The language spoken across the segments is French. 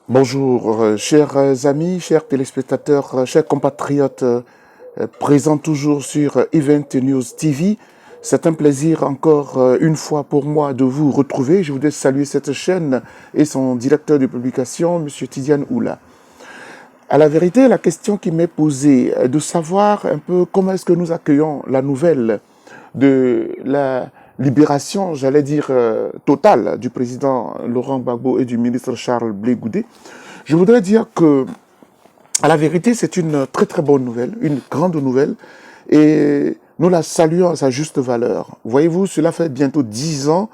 Bonjour, chers amis, chers téléspectateurs, chers compatriotes présents toujours sur Event News TV. C'est un plaisir encore une fois pour moi de vous retrouver. Je voudrais saluer cette chaîne et son directeur de publication, M. Tidiane Oula. À la vérité, la question qui m'est posée est de savoir un peu comment est-ce que nous accueillons la nouvelle de la libération, j'allais dire, totale du président Laurent Gbagbo et du ministre Charles Blé Goudé. Je voudrais dire que, à la vérité, c'est une très très bonne nouvelle, une grande nouvelle, et nous la saluons à sa juste valeur. Voyez-vous, cela fait bientôt 10 ans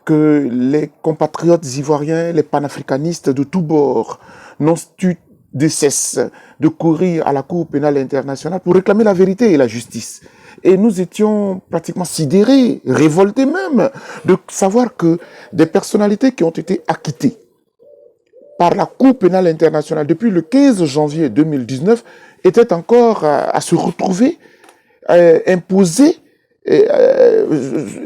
que les compatriotes ivoiriens, les panafricanistes de tous bords, n'ont eu de cesse de courir à la Cour pénale internationale pour réclamer la vérité et la justice. Et nous étions pratiquement sidérés, révoltés même, de savoir que des personnalités qui ont été acquittées par la Cour pénale internationale depuis le 15 janvier 2019 étaient encore à se retrouver, imposer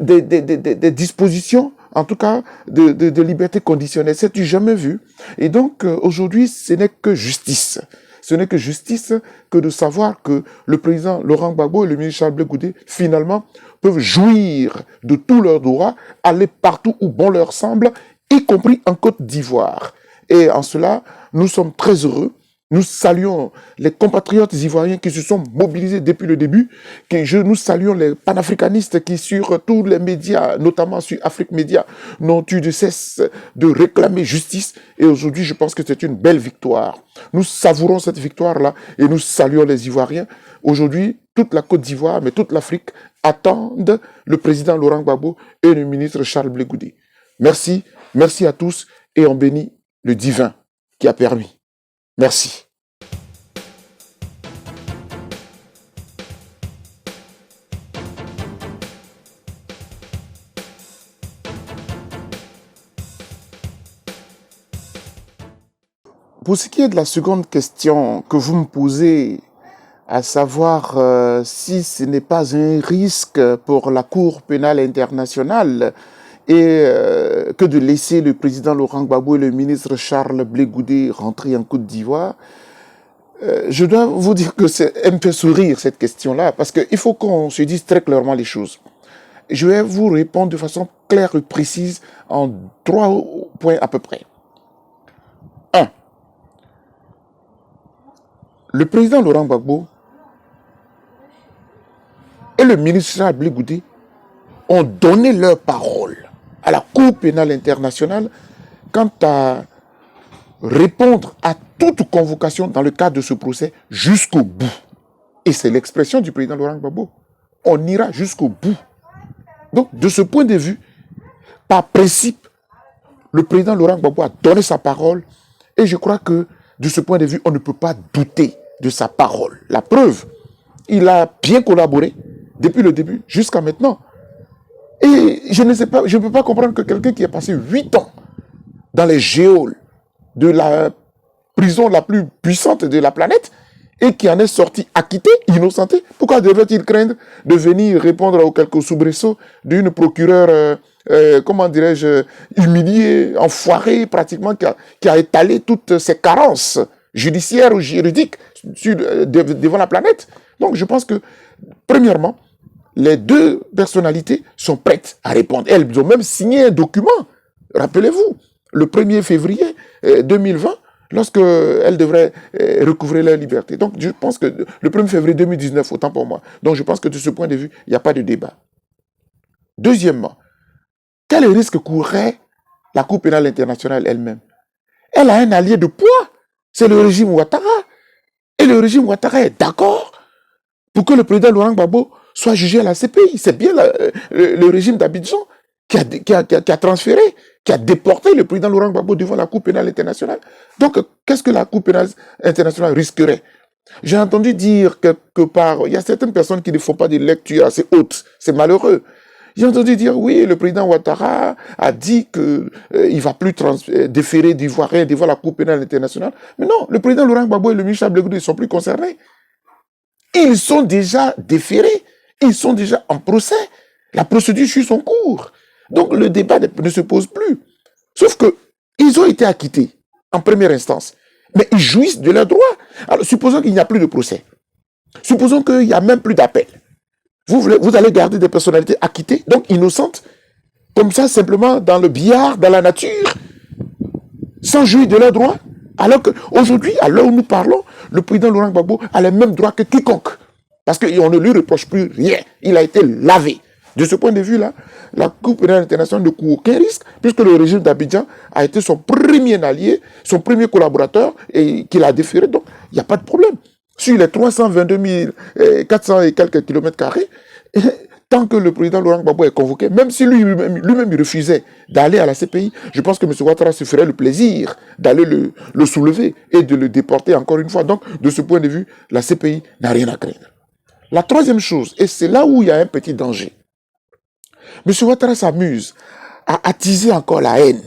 des dispositions, en tout cas de liberté conditionnelle. C'est-tu jamais vu? Et donc aujourd'hui, ce n'est que justice. Ce n'est que justice que de savoir que le président Laurent Gbagbo et le ministre Charles Blé Goudé, finalement, peuvent jouir de tous leurs droits, aller partout où bon leur semble, y compris en Côte d'Ivoire. Et en cela, nous sommes très heureux. Nous saluons les compatriotes ivoiriens qui se sont mobilisés depuis le début. Nous saluons les panafricanistes qui, sur tous les médias, notamment sur Afrique Média, n'ont eu de cesse de réclamer justice. Et aujourd'hui, je pense que c'est une belle victoire. Nous savourons cette victoire-là et nous saluons les Ivoiriens. Aujourd'hui, toute la Côte d'Ivoire, mais toute l'Afrique attendent le président Laurent Gbagbo et le ministre Charles Blé Goudé. Merci, merci à tous et on bénit le divin qui a permis. Merci. Pour ce qui est de la seconde question que vous me posez, à savoir si ce n'est pas un risque pour la Cour pénale internationale et que de laisser le président Laurent Gbagbo et le ministre Charles Blé Goudé rentrer en Côte d'Ivoire, je dois vous dire que elle me fait sourire cette question-là, parce qu'il faut qu'on se dise très clairement les choses. Je vais vous répondre de façon claire et précise en 3 points à peu près. 1. Le président Laurent Gbagbo et le ministre Charles Blé Goudé ont donné leur parole à la Cour pénale internationale quant à répondre à toute convocation dans le cadre de ce procès jusqu'au bout. Et c'est l'expression du président Laurent Gbagbo. On ira jusqu'au bout. Donc, de ce point de vue, par principe, le président Laurent Gbagbo a donné sa parole et je crois que, de ce point de vue, on ne peut pas douter de sa parole. La preuve, il a bien collaboré depuis le début jusqu'à maintenant. Et je ne peux pas comprendre que quelqu'un qui a passé 8 ans dans les geôles de la prison la plus puissante de la planète et qui en est sorti acquitté, innocenté, pourquoi devrait-il craindre de venir répondre aux quelques soubresauts d'une procureure, comment dirais-je, humiliée, enfoirée pratiquement, qui a étalé toutes ses carences judiciaires ou juridiques devant la planète. Donc je pense que, premièrement, les deux personnalités sont prêtes à répondre. Elles ont même signé un document, rappelez-vous, le 1er février 2020, lorsqu'elles devraient recouvrer leur liberté. Donc je pense que le 1er février 2019, autant pour moi. Donc je pense que de ce point de vue, il n'y a pas de débat. Deuxièmement, quel risque courrait la Cour pénale internationale elle-même? Elle a un allié de poids, c'est le régime Ouattara. Et le régime Ouattara est d'accord pour que le président Laurent Gbagbo soit jugé à la CPI. C'est bien le régime d'Abidjan qui a transféré, qui a déporté le président Laurent Gbagbo devant la Cour pénale internationale. Donc, qu'est-ce que la Cour pénale internationale risquerait? J'ai entendu dire quelque part, il y a certaines personnes qui ne font pas de lecture assez haute. C'est malheureux. J'ai entendu dire, oui, le président Ouattara a dit qu'il ne va plus déférer d'Ivoiriens devant la Cour pénale internationale. Mais non, le président Laurent Gbagbo et le ministre Blé Goudé ne sont plus concernés. Ils sont déjà déférés. Ils sont déjà en procès. La procédure suit son cours. Donc le débat ne se pose plus. Sauf que ils ont été acquittés. en première instance. Mais ils jouissent de leurs droits. Alors, supposons qu'il n'y a plus de procès. Supposons qu'il n'y a même plus d'appel. Vous allez garder des personnalités acquittées, donc innocentes, comme ça, simplement dans le billard, dans la nature, sans jouir de leurs droits. Alors qu'aujourd'hui, à l'heure où nous parlons, le président Laurent Gbagbo a les mêmes droits que quiconque. Parce qu'on ne lui reproche plus rien. Il a été lavé. De ce point de vue-là, la Cour pénale internationale ne court aucun risque, puisque le régime d'Abidjan a été son premier allié, son premier collaborateur, et qu'il a déféré. Donc, il n'y a pas de problème. Sur les 322 400 et quelques kilomètres carrés, tant que le président Laurent Gbagbo est convoqué, même si lui-même il refusait d'aller à la CPI, je pense que M. Ouattara se ferait le plaisir d'aller le soulever et de le déporter encore une fois. Donc, de ce point de vue, la CPI n'a rien à craindre. La troisième chose, et c'est là où il y a un petit danger, M. Ouattara s'amuse à attiser encore la haine,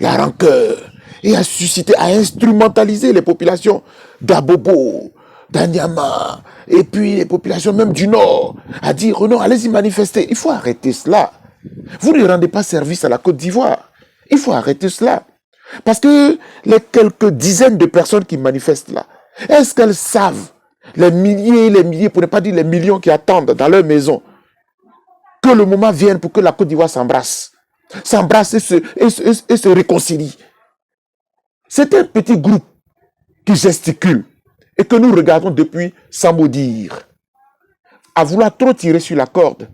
la rancœur, et à susciter, à instrumentaliser les populations d'Abobo, d'Anyama, et puis les populations même du Nord, à dire, oh non, allez-y manifester. Il faut arrêter cela. Vous ne rendez pas service à la Côte d'Ivoire. Il faut arrêter cela. Parce que les quelques dizaines de personnes qui manifestent là, est-ce qu'elles savent, les milliers, pour ne pas dire les millions qui attendent dans leur maison, que le moment vienne pour que la Côte d'Ivoire s'embrasse et se réconcilie. C'est un petit groupe qui gesticule et que nous regardons depuis sans mot dire. À vouloir trop tirer sur la corde,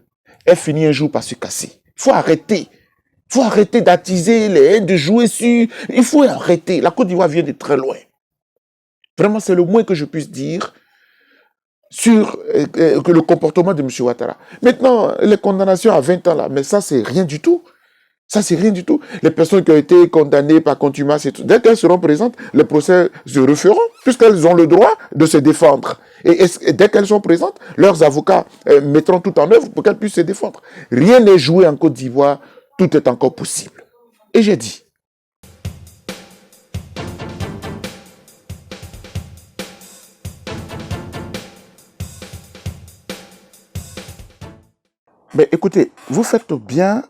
elle finit un jour par se casser. Il faut arrêter. Il faut arrêter d'attiser les haines, de jouer sur... Il faut arrêter. La Côte d'Ivoire vient de très loin. Vraiment, c'est le moins que je puisse dire sur le comportement de M. Ouattara. Maintenant, les condamnations à 20 ans, là, mais ça, c'est rien du tout. Ça, c'est rien du tout. Les personnes qui ont été condamnées par contumace, et tout, dès qu'elles seront présentes, les procès se referont, puisqu'elles ont le droit de se défendre. Et dès qu'elles sont présentes, leurs avocats mettront tout en œuvre pour qu'elles puissent se défendre. Rien n'est joué en Côte d'Ivoire, tout est encore possible. Et j'ai dit, mais écoutez, vous faites bien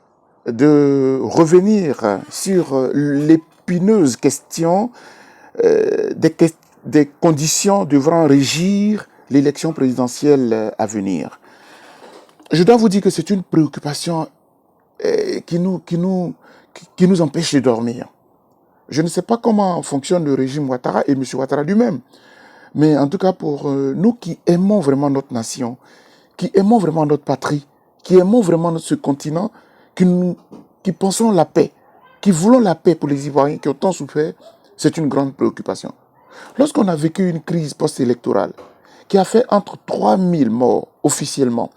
de revenir sur l'épineuse question des conditions devant régir l'élection présidentielle à venir. Je dois vous dire que c'est une préoccupation qui nous empêche de dormir. Je ne sais pas comment fonctionne le régime Ouattara et M. Ouattara lui-même, mais en tout cas pour nous qui aimons vraiment notre nation, qui aimons vraiment notre patrie, qui aimons vraiment ce continent, qui pensons la paix, qui voulons la paix pour les Ivoiriens qui ont tant souffert, c'est une grande préoccupation. Lorsqu'on a vécu une crise post-électorale qui a fait entre 3 000 morts officiellement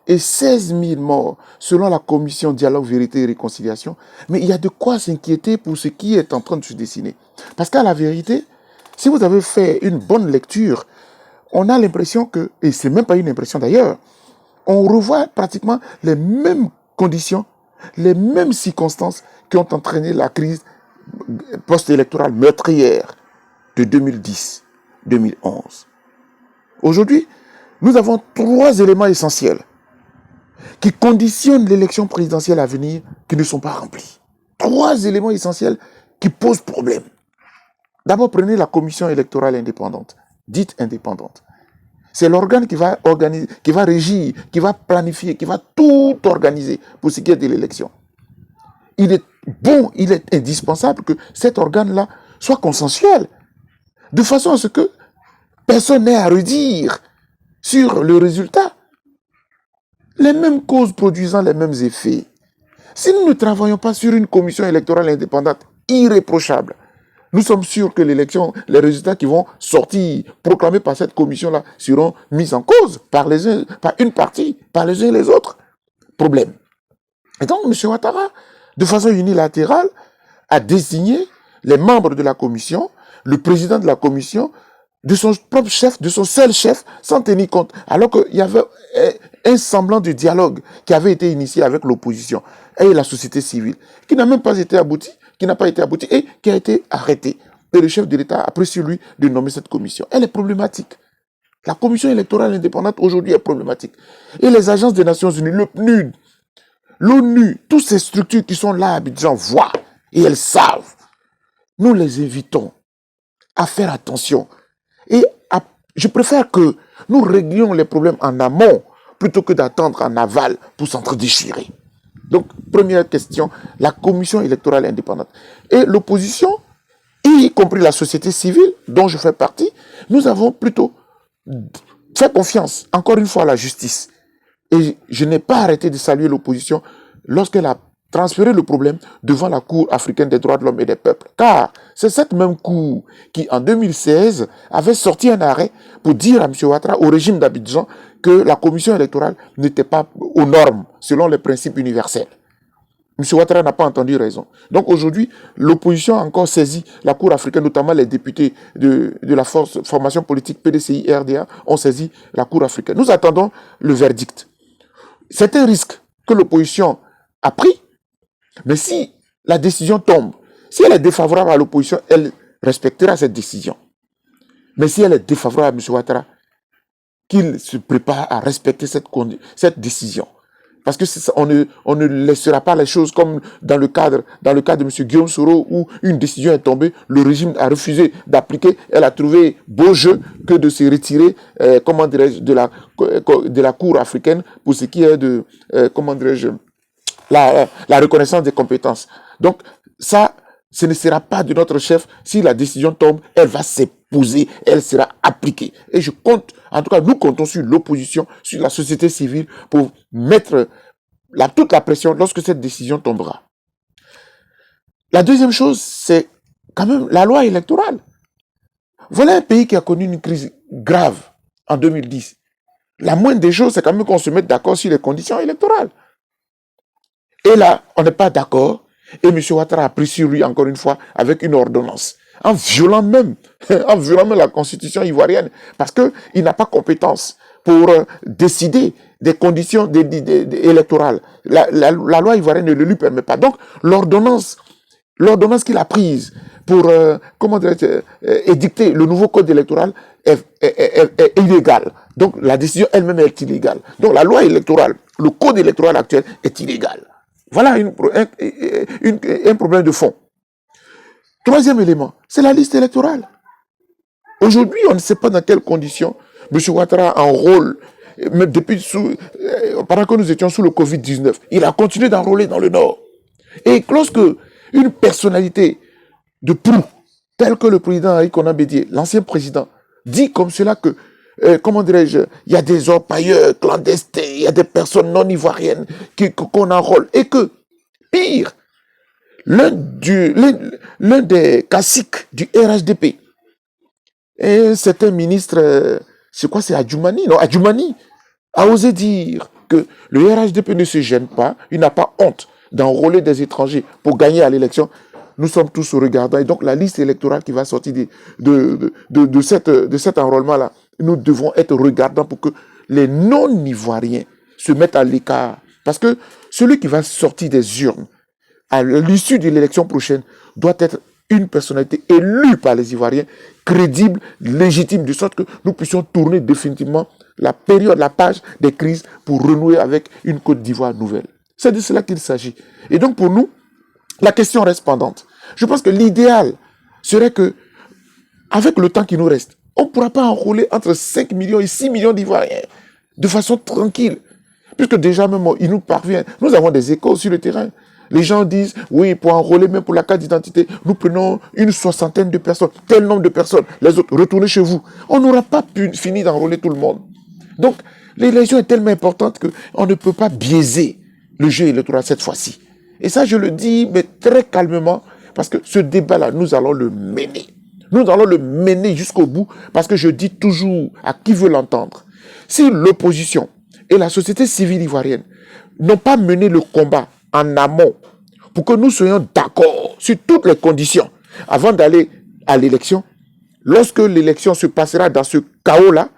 et 16 000 morts selon la commission Dialogue, Vérité et Réconciliation, mais il y a de quoi s'inquiéter pour ce qui est en train de se dessiner. Parce qu'à la vérité, si vous avez fait une bonne lecture, on a l'impression que, et c'est même pas une impression d'ailleurs, on revoit pratiquement les mêmes conditions, les mêmes circonstances qui ont entraîné la crise post-électorale meurtrière de 2010-2011. Aujourd'hui, nous avons 3 éléments essentiels qui conditionnent l'élection présidentielle à venir qui ne sont pas remplis. 3 éléments essentiels qui posent problème. D'abord, prenez la commission électorale indépendante, dite indépendante. C'est l'organe qui va organiser, qui va régir, qui va planifier, qui va tout organiser pour ce qui est de l'élection. Il est bon, il est indispensable que cet organe-là soit consensuel, de façon à ce que personne n'ait à redire sur le résultat. Les mêmes causes produisant les mêmes effets. Si nous ne travaillons pas sur une commission électorale indépendante irréprochable, nous sommes sûrs que l'élection, les résultats qui vont sortir, proclamés par cette commission-là, seront mis en cause par une partie, par les uns et les autres. Problème. Et donc, M. Ouattara, de façon unilatérale, a désigné les membres de la commission, le président de la commission, de son propre chef, de son seul chef, sans tenir compte. Alors qu'il y avait un semblant de dialogue qui avait été initié avec l'opposition et la société civile, qui n'a même pas été abouti, qui n'a pas été abouti et qui a été arrêté. Et le chef de l'État a pris sur lui de nommer cette commission. Elle est problématique. La commission électorale indépendante aujourd'hui est problématique. Et les agences des Nations Unies, le PNUD, l'ONU, toutes ces structures qui sont là à Abidjan voient et elles savent. Nous les invitons à faire attention. Et je préfère que nous réglions les problèmes en amont plutôt que d'attendre en aval pour s'entre-déchirer. Donc, première question, la commission électorale indépendante. Et l'opposition, y compris la société civile, dont je fais partie, nous avons plutôt fait confiance, encore une fois, à la justice. Et je n'ai pas arrêté de saluer l'opposition lorsqu'elle a transféré le problème devant la Cour africaine des droits de l'homme et des peuples. Car c'est cette même Cour qui, en 2016, avait sorti un arrêt pour dire à M. Ouattara, au régime d'Abidjan, que la commission électorale n'était pas aux normes, selon les principes universels. M. Ouattara n'a pas entendu raison. Donc aujourd'hui, l'opposition a encore saisi la Cour africaine, notamment les députés de la formation politique PDCI RDA ont saisi la Cour africaine. Nous attendons le verdict. C'est un risque que l'opposition a pris, mais si la décision tombe, si elle est défavorable à l'opposition, elle respectera cette décision. Mais si elle est défavorable à M. Ouattara, qu'il se prépare à respecter cette décision. Parce que on ne laissera pas les choses comme dans le cadre de M. Guillaume Soro où une décision est tombée, le régime a refusé d'appliquer, elle a trouvé beau jeu que de se retirer, de la Cour africaine pour ce qui est de, la reconnaissance des compétences. Donc ça, ce ne sera pas de notre chef. Si la décision tombe, elle va s'épouser, elle sera appliquée. Et je compte, en tout cas, nous comptons sur l'opposition, sur la société civile pour mettre toute la pression lorsque cette décision tombera. La deuxième chose, c'est quand même la loi électorale. Voilà un pays qui a connu une crise grave en 2010. La moindre des choses, c'est quand même qu'on se mette d'accord sur les conditions électorales. Et là, on n'est pas d'accord. Et M. Ouattara a pris sur lui, encore une fois, avec une ordonnance, en violant même la constitution ivoirienne, parce qu'il n'a pas compétence pour décider des conditions électorales. La loi ivoirienne ne le lui permet pas. Donc, l'ordonnance qu'il a prise pour édicter le nouveau code électoral est illégale. Donc, la décision elle-même est illégale. Donc, la loi électorale, le code électoral actuel est illégal. Voilà un problème de fond. Troisième élément, c'est la liste électorale. Aujourd'hui, on ne sait pas dans quelles conditions M. Ouattara enrôle, même pendant que nous étions sous le Covid-19, il a continué d'enrôler dans le Nord. Et lorsque une personnalité de proue, telle que le président Henri Konan Bédié, l'ancien président, dit comme cela que il y a des orpailleurs clandestins, il y a des personnes non ivoiriennes qu'on enrôle. Et que, pire, l'un des caciques du RHDP, et c'est un ministre, c'est Adjoumani, non, Adjoumani, a osé dire que le RHDP ne se gêne pas, il n'a pas honte d'enrôler des étrangers pour gagner à l'élection. Nous sommes tous regardants. Et donc, la liste électorale qui va sortir de cet enrôlement-là, nous devons être regardants pour que les non-ivoiriens se mettent à l'écart. Parce que celui qui va sortir des urnes à l'issue de l'élection prochaine doit être une personnalité élue par les Ivoiriens, crédible, légitime, de sorte que nous puissions tourner définitivement la page des crises pour renouer avec une Côte d'Ivoire nouvelle. C'est de cela qu'il s'agit. Et donc, pour nous, la question reste pendante. Je pense que l'idéal serait que, avec le temps qui nous reste, on ne pourra pas enrôler entre 5 millions et 6 millions d'Ivoiriens de façon tranquille. Puisque déjà même, il nous parvient. Nous avons des échos sur le terrain. Les gens disent, oui, pour enrôler, même pour la carte d'identité, nous prenons une 60aine de personnes, tel nombre de personnes. Les autres, retournez chez vous. On n'aura pas fini d'enrôler tout le monde. Donc, l'élection est tellement importante qu'on ne peut pas biaiser le jeu électoral cette fois-ci. Et ça, je le dis, mais très calmement, parce que ce débat-là, nous allons le mener. Nous allons le mener jusqu'au bout, parce que je dis toujours à qui veut l'entendre, si l'opposition et la société civile ivoirienne n'ont pas mené le combat en amont pour que nous soyons d'accord sur toutes les conditions avant d'aller à l'élection, lorsque l'élection se passera dans ce chaos-là,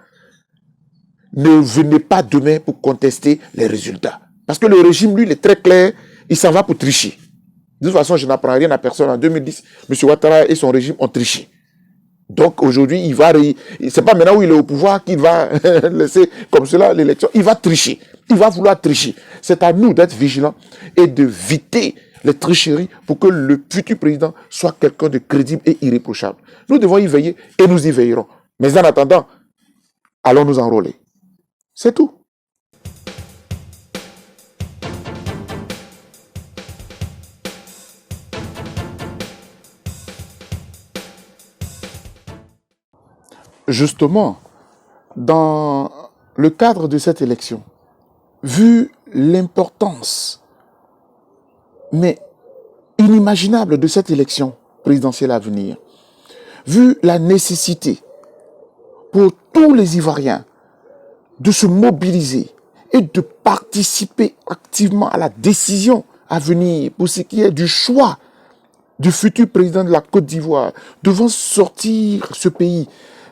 ne venez pas demain pour contester les résultats. Parce que le régime, lui, il est très clair, il s'en va pour tricher. De toute façon, je n'apprends rien à personne. En 2010, M. Ouattara et son régime ont triché. Donc aujourd'hui, c'est pas maintenant où il est au pouvoir qu'il va laisser comme cela l'élection. Il va tricher. Il va vouloir tricher. C'est à nous d'être vigilants et d'éviter les tricheries pour que le futur président soit quelqu'un de crédible et irréprochable. Nous devons y veiller et nous y veillerons. Mais en attendant, allons nous enrôler. C'est tout. Justement, dans le cadre de cette élection, vu l'importance, mais inimaginable de cette élection présidentielle à venir, vu la nécessité pour tous les Ivoiriens de se mobiliser et de participer activement à la décision à venir pour ce qui est du choix du futur président de la Côte d'Ivoire, devant sortir ce pays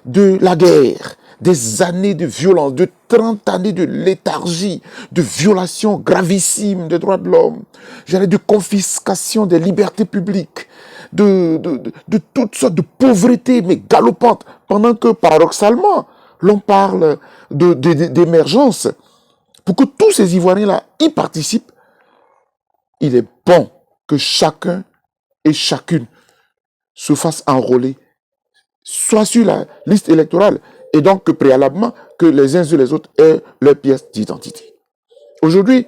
de la guerre, des années de violence, de 30 années de léthargie, de violations gravissimes des droits de l'homme, de confiscation des libertés publiques, de toutes sortes de pauvreté, mais galopante, pendant que, paradoxalement, l'on parle d'émergence. Pour que tous ces Ivoiriens-là y participent, il est bon que chacun et chacune se fasse enrôler, soit sur la liste électorale, et donc que préalablement, que les uns et les autres aient leur pièce d'identité. Aujourd'hui,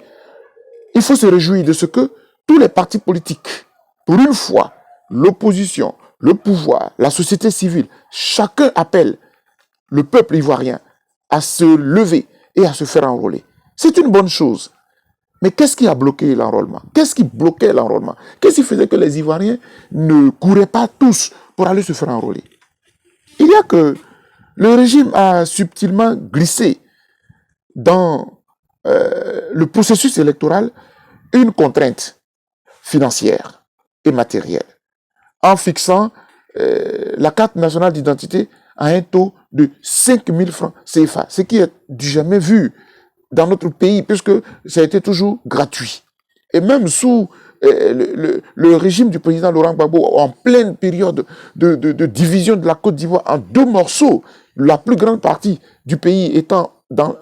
il faut se réjouir de ce que tous les partis politiques, pour une fois, l'opposition, le pouvoir, la société civile, chacun appelle le peuple ivoirien à se lever et à se faire enrôler. C'est une bonne chose. Mais qu'est-ce qui a bloqué l'enrôlement? Qu'est-ce qui bloquait l'enrôlement? Qu'est-ce qui faisait que les Ivoiriens ne couraient pas tous pour aller se faire enrôler? Il y a que le régime a subtilement glissé dans le processus électoral une contrainte financière et matérielle en fixant la carte nationale d'identité à un taux de 5 000 francs CFA, ce qui est du jamais vu dans notre pays, puisque ça a été toujours gratuit. Et même sous le régime du président Laurent Gbagbo, en pleine période de division de la Côte d'Ivoire en deux morceaux, la plus grande partie du pays étant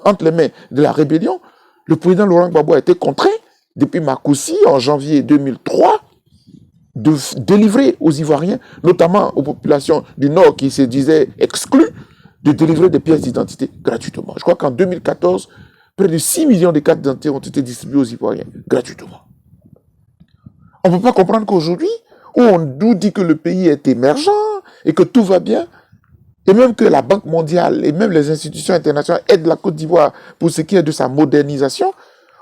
entre les mains de la rébellion, le président Laurent Gbagbo a été contraint, depuis Makoussi, en janvier 2003, de délivrer aux Ivoiriens, notamment aux populations du Nord qui se disaient exclues, de délivrer des pièces d'identité gratuitement. Je crois qu'en 2014, près de 6 millions de cartes d'identité ont été distribuées aux Ivoiriens gratuitement. On ne peut pas comprendre qu'aujourd'hui, où on nous dit que le pays est émergent et que tout va bien, et même que la Banque mondiale et même les institutions internationales aident la Côte d'Ivoire pour ce qui est de sa modernisation,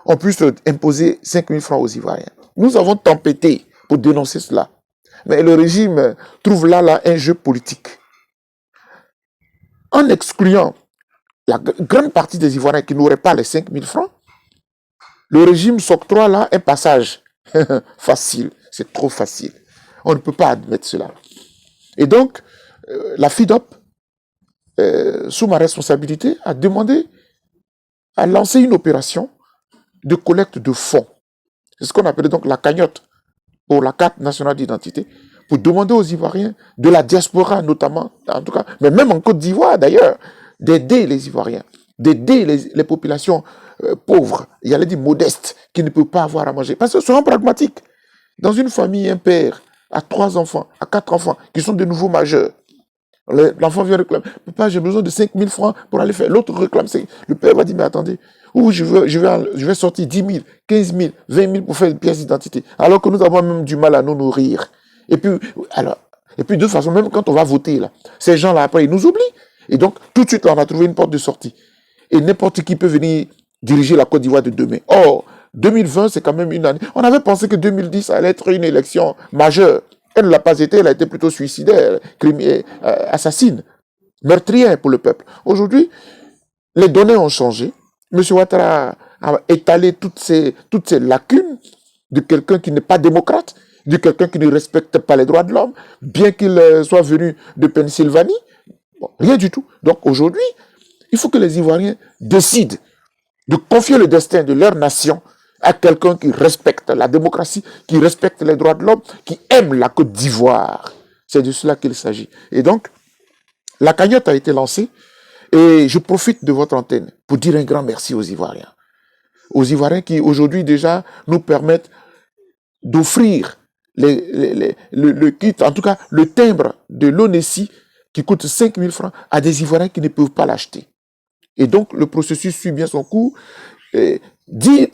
on puisse imposer 5 000 francs aux Ivoiriens. Nous avons tempêté pour dénoncer cela. Mais le régime trouve là un jeu politique. En excluant la grande partie des Ivoiriens qui n'auraient pas les 5 000 francs, le régime s'octroie là un passage facile. C'est trop facile. On ne peut pas admettre cela. Et donc, la FIDOP, sous ma responsabilité, a demandé à lancer une opération de collecte de fonds. C'est ce qu'on appelle donc la cagnotte pour la carte nationale d'identité, pour demander aux Ivoiriens, de la diaspora notamment, en tout cas, mais même en Côte d'Ivoire d'ailleurs, d'aider les Ivoiriens, d'aider les populations pauvres, il y a dit modestes, qui ne peuvent pas avoir à manger. Parce que soyons pragmatiques. Dans une famille, un père a 3 enfants, a 4 enfants, qui sont de nouveaux majeurs. L'enfant vient réclamer, papa, j'ai besoin de 5 000 francs pour aller faire. L'autre réclame, le père va dire, mais attendez, je vais sortir 10 000, 15 000, 20 000 pour faire une pièce d'identité, alors que nous avons même du mal à nous nourrir. Et puis, de toute façon, même quand on va voter, là, ces gens-là, après, ils nous oublient. Et donc, tout de suite, là, on a trouvé une porte de sortie. Et n'importe qui peut venir diriger la Côte d'Ivoire de demain. Or, 2020, c'est quand même une année. On avait pensé que 2010 allait être une élection majeure. Elle ne l'a pas été, elle a été plutôt suicidaire, assassine, meurtrière pour le peuple. Aujourd'hui, les données ont changé. M. Ouattara a étalé toutes ces lacunes de quelqu'un qui n'est pas démocrate, de quelqu'un qui ne respecte pas les droits de l'homme, bien qu'il soit venu de Pennsylvanie. Bon, rien du tout. Donc aujourd'hui, il faut que les Ivoiriens décident de confier le destin de leur nation à quelqu'un qui respecte la démocratie, qui respecte les droits de l'homme, qui aime la Côte d'Ivoire. C'est de cela qu'il s'agit. Et donc, la cagnotte a été lancée et je profite de votre antenne pour dire un grand merci aux Ivoiriens. Aux Ivoiriens qui aujourd'hui déjà nous permettent d'offrir le kit, en tout cas le timbre de l'ONESI qui coûte 5 000 francs à des Ivoiriens qui ne peuvent pas l'acheter. Et donc, le processus suit bien son cours.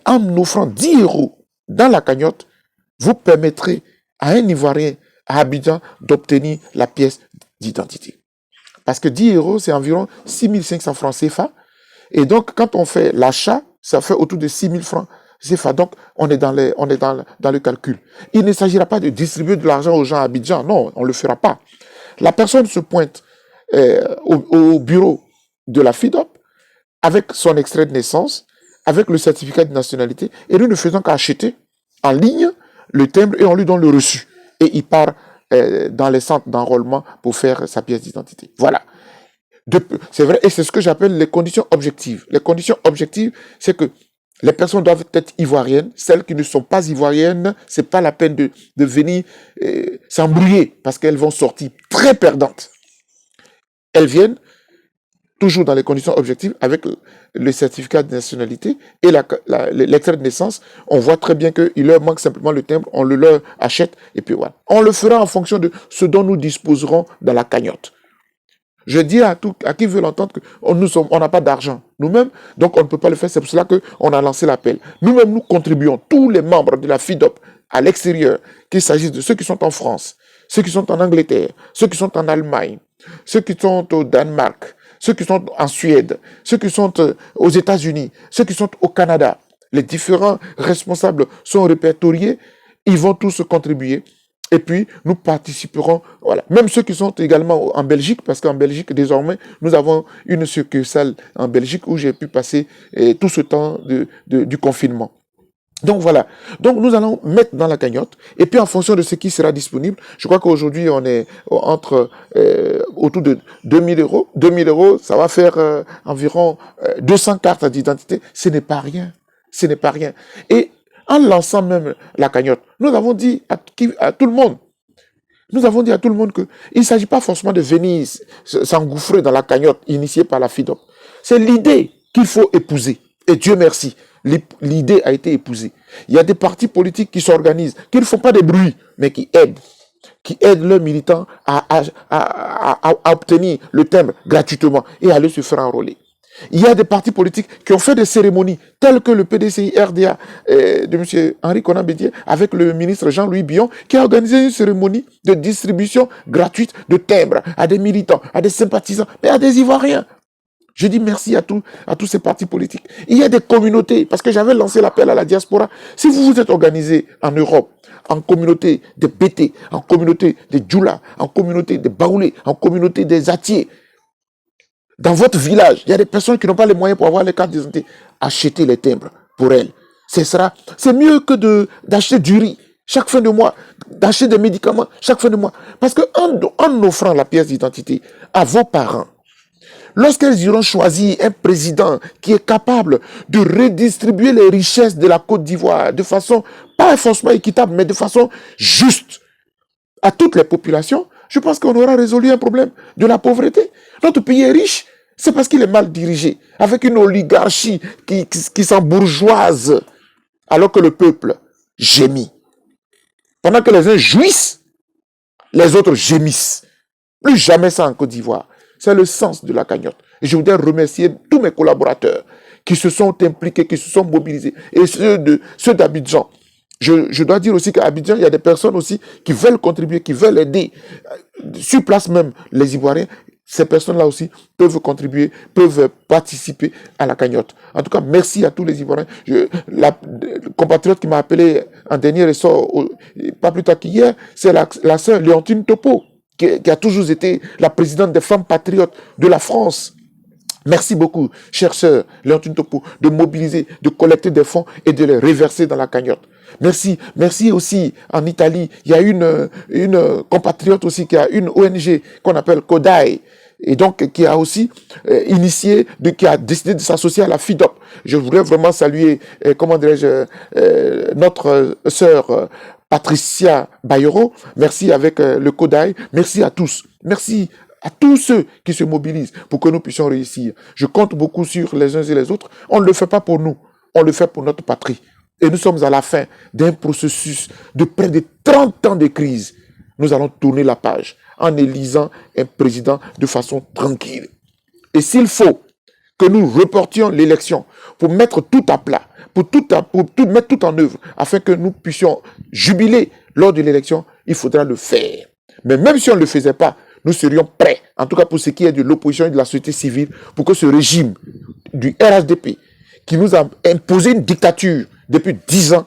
En offrant 10 euros dans la cagnotte, vous permettrez à un Ivoirien à Abidjan d'obtenir la pièce d'identité. Parce que 10 euros, c'est environ 6 500 francs CFA. Et donc, quand on fait l'achat, ça fait autour de 6 000 francs CFA. Donc, on est dans le calcul. Il ne s'agira pas de distribuer de l'argent aux gens à Abidjan. Non, on ne le fera pas. La personne se pointe au bureau de la FIDOP avec son extrait de naissance, avec le certificat de nationalité, et nous ne faisons qu'acheter en ligne le timbre et on lui donne le reçu. Et il part dans les centres d'enrôlement pour faire sa pièce d'identité. Voilà. C'est vrai, et c'est ce que j'appelle les conditions objectives. Les conditions objectives, c'est que les personnes doivent être ivoiriennes. Celles qui ne sont pas ivoiriennes, c'est pas la peine de venir s'embrouiller parce qu'elles vont sortir très perdantes. Elles viennent toujours dans les conditions objectives avec le certificat de nationalité et l'extrait de naissance. On voit très bien qu'il leur manque simplement le timbre, on le leur achète et puis voilà. On le fera en fonction de ce dont nous disposerons dans la cagnotte. Je dis à qui veut l'entendre qu'on n'a pas d'argent nous-mêmes, donc on ne peut pas le faire. C'est pour cela qu'on a lancé l'appel. Nous-mêmes, nous contribuons, tous les membres de la FIDOP à l'extérieur, qu'il s'agisse de ceux qui sont en France, ceux qui sont en Angleterre, ceux qui sont en Allemagne, ceux qui sont au Danemark, ceux qui sont en Suède, ceux qui sont aux États-Unis, ceux qui sont au Canada. Les différents responsables sont répertoriés, ils vont tous contribuer. Et puis, nous participerons, voilà. Même ceux qui sont également en Belgique, parce qu'en Belgique, désormais, nous avons une succursale en Belgique où j'ai pu passer tout ce temps du confinement. Donc voilà. Donc nous allons mettre dans la cagnotte. Et puis en fonction de ce qui sera disponible, je crois qu'aujourd'hui on est autour de 2000 euros. 2000 euros, ça va faire environ 200 cartes d'identité. Ce n'est pas rien. Ce n'est pas rien. Et en lançant même la cagnotte, nous avons dit à tout le monde, nous avons dit à tout le monde qu'il ne s'agit pas forcément de venir s'engouffrer dans la cagnotte initiée par la FIDOP. C'est l'idée qu'il faut épouser. Et Dieu merci, l'idée a été épousée. Il y a des partis politiques qui s'organisent, qui ne font pas de bruit, mais qui aident leurs militants à obtenir le timbre gratuitement et à aller se faire enrôler. Il y a des partis politiques qui ont fait des cérémonies telles que le PDCI RDA de M. Henri Konan Bédié avec le ministre Jean-Louis Billon qui a organisé une cérémonie de distribution gratuite de timbres à des militants, à des sympathisants, mais à des Ivoiriens. Je dis merci à tous ces partis politiques. Il y a des communautés, parce que j'avais lancé l'appel à la diaspora. Si vous vous êtes organisé en Europe, en communauté des Bété, en communauté des Djoula, en communauté des Baoulé, en communauté des Atiers, dans votre village, il y a des personnes qui n'ont pas les moyens pour avoir les cartes d'identité. Achetez les timbres pour elles. C'est mieux que d'acheter du riz chaque fin de mois, d'acheter des médicaments chaque fin de mois. Parce qu'en offrant la pièce d'identité à vos parents, lorsqu'elles iront choisir un président qui est capable de redistribuer les richesses de la Côte d'Ivoire de façon, pas forcément équitable, mais de façon juste à toutes les populations, je pense qu'on aura résolu un problème de la pauvreté. Notre pays est riche, c'est parce qu'il est mal dirigé, avec une oligarchie qui s'embourgeoise, alors que le peuple gémit. Pendant que les uns jouissent, les autres gémissent. Plus jamais ça en Côte d'Ivoire. C'est le sens de la cagnotte. Et je voudrais remercier tous mes collaborateurs qui se sont impliqués, qui se sont mobilisés. Et ceux d'Abidjan. Je dois dire aussi qu'à Abidjan, il y a des personnes aussi qui veulent contribuer, qui veulent aider. Sur place même, les Ivoiriens, ces personnes-là aussi peuvent contribuer, peuvent participer à la cagnotte. En tout cas, merci à tous les Ivoiriens. La compatriote qui m'a appelé en dernier ressort, pas plus tard qu'hier, c'est la sœur Léontine Topo, qui a toujours été la présidente des femmes patriotes de la France. Merci beaucoup, chère sœur Léontine Topo, de mobiliser, de collecter des fonds et de les reverser dans la cagnotte. Merci. Merci aussi en Italie. Il y a une compatriote aussi qui a une ONG qu'on appelle Kodai. Et donc, qui a aussi qui a décidé de s'associer à la FIDOP. Je voudrais vraiment saluer, notre sœur Patricia Bayero. Merci avec le Kodai. Merci à tous. Merci à tous ceux qui se mobilisent pour que nous puissions réussir. Je compte beaucoup sur les uns et les autres. On ne le fait pas pour nous. On le fait pour notre patrie. et nous sommes à la fin d'un processus de près de 30 ans de crise, nous allons tourner la page en élisant un président de façon tranquille. Et s'il faut que nous reportions l'élection pour mettre tout à plat, pour mettre tout en œuvre, afin que nous puissions jubiler lors de l'élection, il faudra le faire. Mais même si on ne le faisait pas, nous serions prêts, en tout cas pour ce qui est de l'opposition et de la société civile, pour que ce régime du RHDP, qui nous a imposé une dictature depuis 10 ans,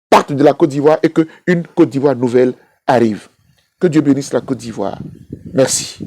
parte de la Côte d'Ivoire et qu'une Côte d'Ivoire nouvelle arrive. Que Dieu bénisse la Côte d'Ivoire. Merci.